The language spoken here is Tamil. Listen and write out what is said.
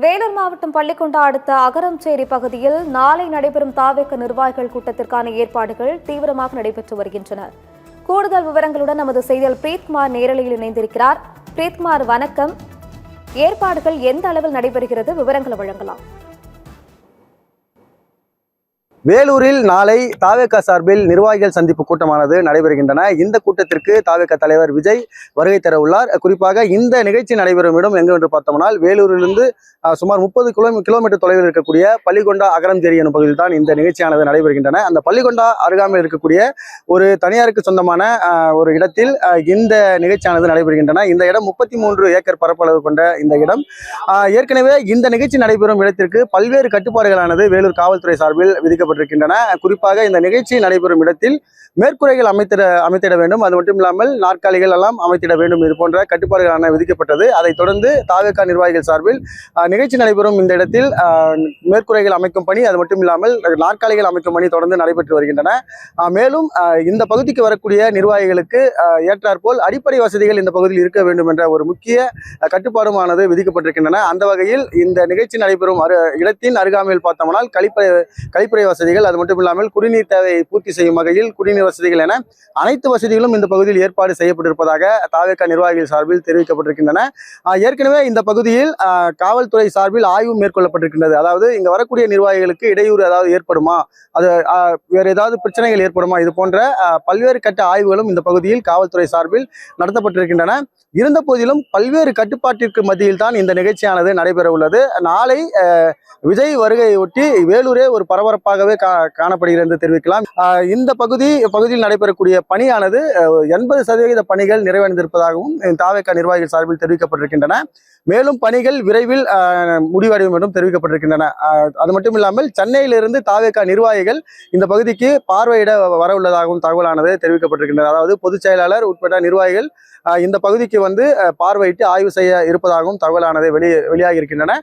வேலூர் மாவட்டம் பள்ளிக்கொண்டா அடுத்த அகரம்சேரி பகுதியில் நாளை நடைபெறும் தாவேக நிர்வாகிகள் கூட்டத்திற்கான ஏற்பாடுகள் தீவிரமாக நடைபெற்று வருகின்றன. கூடுதல் விவரங்களுடன் நமது செய்தியாளர் பிரீத்குமார் நேரலையில் இணைந்திருக்கிறார். பிரீத்குமார், வணக்கம். ஏற்பாடுகள் எந்த அளவில் நடைபெறுகிறது, விவரங்களை வழங்கலாம். வேலூரில் நாளை தாவேக சார்பில் நிர்வாகிகள் சந்திப்பு கூட்டமானது நடைபெறுகின்றன. இந்த கூட்டத்திற்கு தாவேக தலைவர் விஜய் வருகை தர உள்ளார். குறிப்பாக இந்த நிகழ்ச்சி நடைபெறும் இடம் எங்கு என்று பார்த்தோம்னால் வேலூரிலிருந்து சுமார் 30 கிலோமீட்டர் தொலைவில் இருக்கக்கூடிய பள்ளிக்கொண்டா அகரம்சேரி எனும் பகுதியில் தான் இந்த நிகழ்ச்சியானது நடைபெறுகின்றன. அந்த பள்ளிக்கொண்டா அருகாமையில் இருக்கக்கூடிய ஒரு தனியாருக்கு சொந்தமான ஒரு இடத்தில் இந்த நிகழ்ச்சியானது நடைபெறுகின்றன. இந்த இடம் 33 ஏக்கர் பரப்பளவு கொண்ட இந்த இடம். ஏற்கனவே இந்த நிகழ்ச்சி நடைபெறும் இடத்திற்கு பல்வேறு கட்டுப்பாடுகளானது வேலூர் காவல்துறை சார்பில் விதிக்கப்பட்டிருக்கின்றன. குறிப்பாக இந்த நிகழ்ச்சி நடைபெறும் இடத்தில் மேற்கூரைகள் அமைத்திட வேண்டும். அது மட்டும் இல்லாமல் நாற்காலிகள் எல்லாம் அமைத்திட வேண்டும். இது போன்ற கட்டுப்பாடுகளான விதிக்கப்பட்டது. அதைத் தொடர்ந்து தாவேக நிர்வாகிகள் சார்பில் நிகழ்ச்சி நடைபெறும் இந்த இடத்தில் மேற்கூரைகள் அமைக்கும் பணி, அது மட்டும் இல்லாமல் நாற்காலிகள் அமைக்கும் பணி தொடர்ந்து நடைபெற்று வருகின்றன. மேலும் இந்த பகுதிக்கு வரக்கூடிய நிர்வாகிகளுக்கு ஏற்றாற்போல் அடிப்படை வசதிகள் இந்த பகுதியில் இருக்க வேண்டும் என்ற ஒரு முக்கிய கட்டுப்பாடுமானது விதிக்கப்பட்டிருக்கின்றன. அந்த வகையில் இந்த நிகழ்ச்சி நடைபெறும் இடத்தின் அருகாமையில் பார்த்தோம்னால் கழிப்பறை வசதிகள், அது மட்டும் இல்லாமல் குடிநீர் தேவையை பூர்த்தி செய்யும் வகையில் குடிநீர் வசதிகள் என அனைத்து வசதிகளும் இந்த பகுதியில் ஏற்பாடு செய்யப்பட்டிருப்பதாக தாவேக நிர்வாகிகள் சார்பில் தெரிவிக்கப்பட்டிருக்கின்றன. ஏற்கனவே இந்த பகுதியில் காவல்துறை சார்பில் ஆய்வு மேற்கொள்ளப்பட்டிருக்கின்றது. அதாவது இங்க வரக்கூடிய நிர்வாகிகளுக்கு இடையூறு ஏதாவது ஏற்படுமா, அது வேறு ஏதாவது பிரச்சனைகள் ஏற்படுமா, இது போன்ற பல்வேறு கட்ட ஆய்வுகளும் இந்த பகுதியில் காவல்துறை சார்பில் நடத்தப்பட்டிருக்கின்றன. இருந்த போதிலும் பல்வேறு கட்டுப்பாட்டிற்கு மத்தியில் தான் இந்த நிகழ்ச்சியானது நடைபெற உள்ளது. நாளை விஜய் வருகையொட்டி வேலூரே ஒரு பரபரப்பாகவே காணப்படுகிறது என்று தெரிவிக்கலாம். இந்த பகுதியில் நடைபெறக்கூடிய பணியானது 80% பணிகள் நிறைவடைந்திருப்பதாகவும் தாவேக நிர்வாகிகள் சார்பில் தெரிவிக்கப்பட்டிருக்கின்றன. மேலும் பணிகள் விரைவில் முடிவடையும் என்றும் தெரிவிக்கப்பட்டிருக்கின்றன. அது மட்டும் இல்லாமல் சென்னையிலிருந்து தாவேக நிர்வாகிகள் இந்த பகுதிக்கு பார்வையிட வர உள்ளதாகவும் தகவலானது தெரிவிக்கப்பட்டிருக்கின்றன. அதாவது பொதுச் செயலாளர் உட்பட்ட நிர்வாகிகள் இந்த பகுதிக்கு வந்து பார்வையிட்டு ஆய்வு செய்ய இருப்பதாகவும் தகவலானது வெளியாகி இருக்கின்றன.